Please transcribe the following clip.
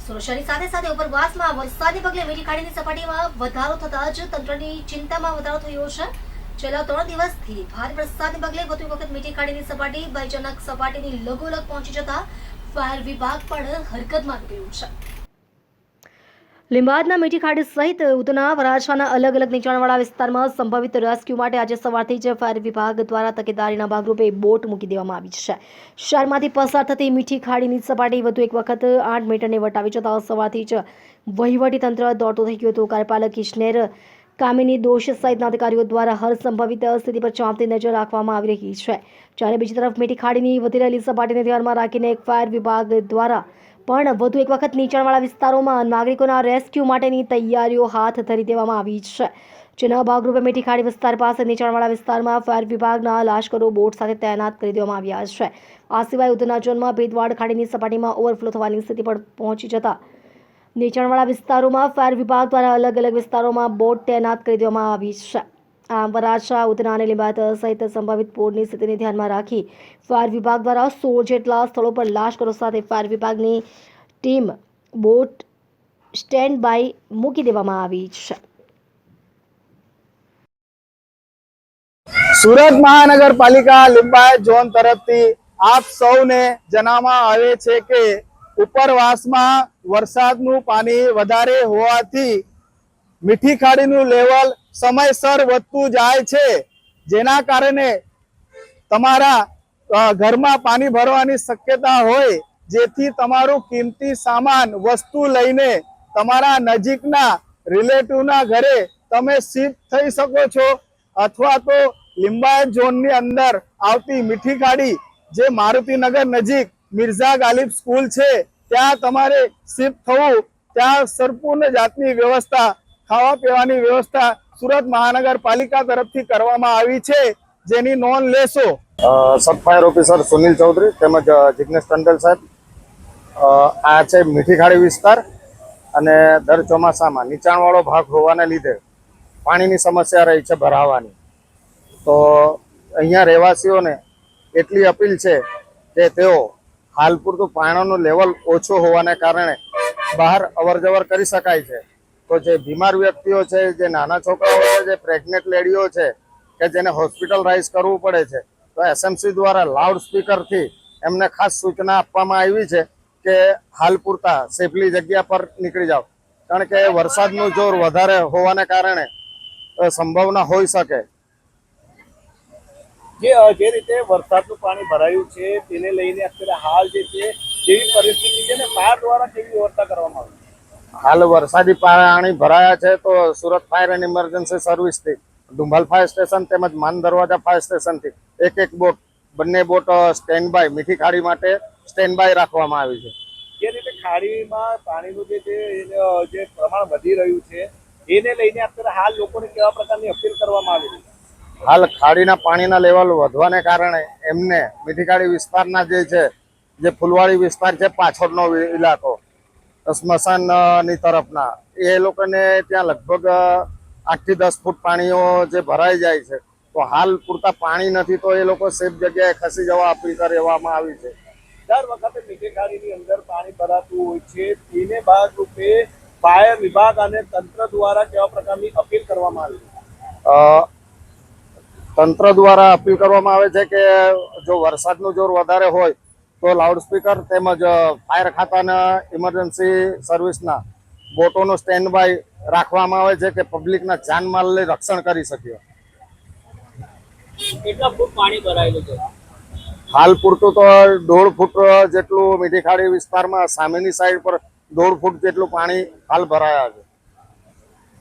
સુરત શહેરની સાથે સાથે ઉપરવાસમાં વરસાદને પગલે મીઠી ખાડીની સપાટીમાં વધારો થતા જ તંત્રની ચિંતામાં વધારો થયો છે। છેલ્લા 3 દિવસથી ભારે વરસાદને પગલે વધુ એક વખત મીઠી ખાડીની સપાટી ભયજનક સપાટીની લગોલગ પહોંચી જતા ફાયર વિભાગ પણ હરકતમાં આવી ગયું છે। લીંબાદના મીઠી ખાડી સહિત ઉધના વરાછાના અલગ અલગ નીચાણવાળા વિસ્તારમાં સંભવિત રેસ્ક્યુ માટે આજે સવારથી જ ફાયર વિભાગ દ્વારા તકેદારીના ભાગરૂપે બોટ મૂકી દેવામાં આવી છે। શહેરમાંથી પસાર થતી મીઠી ખાડીની સપાટી વધુ એક વખત 8 મીટરને વટાવી જતા સવારથી જ વહીવટીતંત્ર દોડતું થઈ ગયું હતું। કાર્યપાલક ઇજનેર કામિની દોષ સહિતના અધિકારીઓ દ્વારા હર સંભવિત સ્થિતિ પર ચાંપતી નજર રાખવામાં આવી રહી છે। જ્યારે બીજી તરફ મીઠી ખાડીની વધી રહેલી સપાટીને ધ્યાનમાં રાખીને ફાયર વિભાગ દ્વારા પણ વધુ એક વખત નીચાણવાળા વિસ્તારોમાં નાગરિકોના રેસ્ક્યુ માટેની તૈયારીઓ હાથ ધરી દેવામાં આવી છે। જેના ભાગરૂપે મીઠી ખાડી વિસ્તાર પાસે નીચાણવાળા વિસ્તારમાં ફાયર વિભાગના લાશ્કરો બોટ સાથે તૈનાત કરી દેવામાં આવ્યા છે। આ સિવાય ઉધના ઝોનમાં ભેદવાડ ખાડીની સપાટીમાં ઓવરફ્લો થવાની સ્થિતિ પર પહોંચી જતા નીચાણવાળા વિસ્તારોમાં ફાયર વિભાગ દ્વારા અલગ અલગ વિસ્તારોમાં બોટ તૈનાત કરી દેવામાં આવી છે। આમ વરાછા ઉધના અને લીંબાદ સહિત સંભવિત પૂરની સ્થિતિને ધ્યાનમાં રાખી ફાયર વિભાગ દ્વારા 16 જેટલા સ્થળો પર લાશ્કરો સાથે ફાયર વિભાગની ટીમ બોટ સ્ટેન્ડ બાય મૂકી દેવામાં આવી છે। સુરત મહાનગરપાલિકા લીંબાયત ઝોન તરફથી આપ સૌને જણાવવામાં આવે છે કે ઉપરવાસમાં વરસાદનું પાણી વધારે હોવાથી મીઠી ખાડીનું લેવલ સમયસર વધતું જાય છે, જેના કારણે તમારા ઘરમાં પાણી ભરવાની શક્યતા હોય, જેથી તમારું કિંમતી સામાન વસ્તુ લઈને તમારા નજીકના રિલેટિવના ઘરે તમે શિફ્ટ થઈ શકો છો, અથવા તો લીંબાયત ઝોનની અંદર આવતી મીઠી ખાડી જે મારુતિનગર નજીક મિર્ઝા ગાલિબ સ્કૂલ છે ત્યાં તમારે શિફ્ટ થવું। ત્યાં સંપૂર્ણ જાતની વ્યવસ્થા, ખાવા પીવાની વ્યવસ્થા સુરત મહાનગરપાલિકા તરફથી કરવામાં આવી છે, જેની નોંધ લેશો। Sub fire officer Sunil Chaudhary તેમજ જિગ્નેશ ટંડેલ સાહેબ, આ છે મીઠી ખાડી વિસ્તાર અને દર ચોમાસામાં નીચાણવાળો ભાગ હોવાને લીધે પાણીની સમસ્યા રહી છે ભરાવાની। તો અહીંયા રહેવાસીઓને એટલી અપીલ છે કે તેઓ હાલ પૂરતું પાણીનું લેવલ ઓછું હોવાને કારણે બહાર અવરજવર કરી શકાય છે। તો જે બીમાર વ્યક્તિઓ છે, જે નાના છોકરાઓ છે, જે પ્રેગ્નેન્ટ લેડીઓ છે કે જેને હોસ્પિટલાઇઝ કરવું પડે છે, તો એસએમસી દ્વારા લાઉડ સ્પીકરથી એમને ખાસ સૂચના આપવામાં આવી છે કે હાલ પૂરતા સેફલી જગ્યા પર નીકળી જાઓ, કારણ કે વરસાદનું જોર વધારે હોવાને કારણે સંભાવના હોઈ શકે। જે રીતે વરસાદનું પાણી ભરાયું છે તેને લઈને અત્યારે હાલ જે છે જેવી પરિસ્થિતિ છે ને ફાયર દ્વારા કેવી વ્યવસ્થા કરવામાં આવી? હાલ વરસાદી પાણી ભરાયા છે તો સુરત ફાયર એન્ડ ઇમરજન્સી સર્વિસથી ડુંભાલ ફાયર સ્ટેશન તેમજ માન દરવાજા ફાયર સ્ટેશનથી એક બોટ, બંને બોટ સ્ટેન્ડ બાય મીઠી ખાડી માટે સ્ટેન્ડ બાય રાખવામાં આવી છે। જે રીતે ખાડીમાં પાણીનું જે પ્રમાણ વધી રહ્યું છે એને લઈને અત્યારે હાલ લોકોને કેવા પ્રકારની અપીલ કરવામાં આવી છે? હાલ ખાડીના પાણીના લેવલ વધવાને કારણે એમને મીઠી ખાડી વિસ્તારના જે છે, જે ફૂલવાડી વિસ્તાર છે પાછળનો ઇલાકો સ્મશાનની તરફના, એ લોકોને ત્યાં લગભગ 8 થી 10 ફૂટ પાણીઓ જે ભરાઈ જાય છે, તો હાલ પૂરતા પાણી નથી, તો એ લોકો સેફ જગ્યાએ ખસી જવા અપીલ કરવામાં આવી છે। દર વખતે મીઠી ખાડીની અંદર પાણી ભરાતું હોય છે, તેને ભાગરૂપે ફાયર વિભાગ અને તંત્ર દ્વારા કેવા પ્રકારની અપીલ કરવામાં આવી છે? તંત્ર દ્વારા અપીલ કરવામાં આવે છે કે જો વરસાદનું જોર વધારે હોય તો લાઉડસ્પીકર તેમજ ફાયર ખાતાના ઇમરજન્સી સર્વિસના બોટોનો સ્ટેન્ડ બાય રાખવામાં આવે છે કે પબ્લિકના જાનમાલને રક્ષણ કરી શકીએ। કેટલા ફૂટ પાણી ભરાયેલું છે? હાલ પૂરતું તો 1.5 ફૂટ જેટલું મીઠી ખાડી વિસ્તારમાં સામેની સાઈડ પર 1.5 ફૂટ જેટલું પાણી હાલ ભરાયા છે।